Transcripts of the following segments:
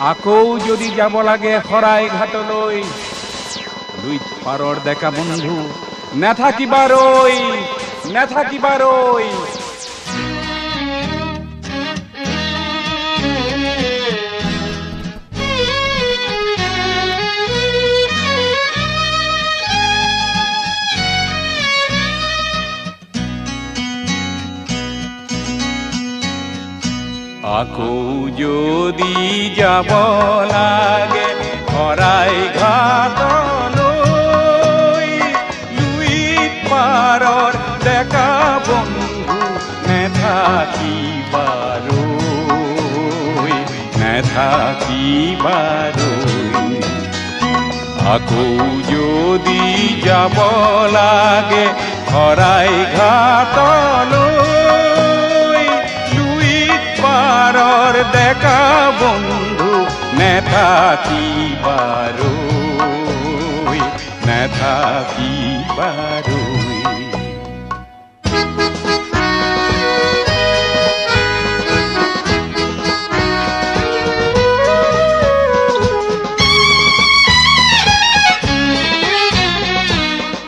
আকৌ যদি যাব লাগে শৰাই ঘাটলৈ, লুইত পাৰৰ ডেকা বন্ধু নাথাকিবাৰৈ, নাথাকিবাৰৈ। আকৌ যদি যাব লাগে শৰাই ঘাটলৈ, লুইত পাৰৰ ডেকা বন্ধু নেথাকিবাৰৈ, নেথাকিবাৰৈ। আকৌ যদি যাব লাগে শৰাই ঘাটলৈ, পাৰৰ ডেকা বন্ধু নেথাকিবাৰৈ, নেথাকিবাৰৈ।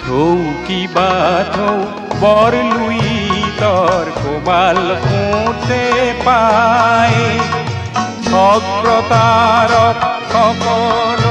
থৌ কিবা থৌ বৰ লুইতৰ কোবাল ফুটে পায়, অগ্ৰতাৰত সকল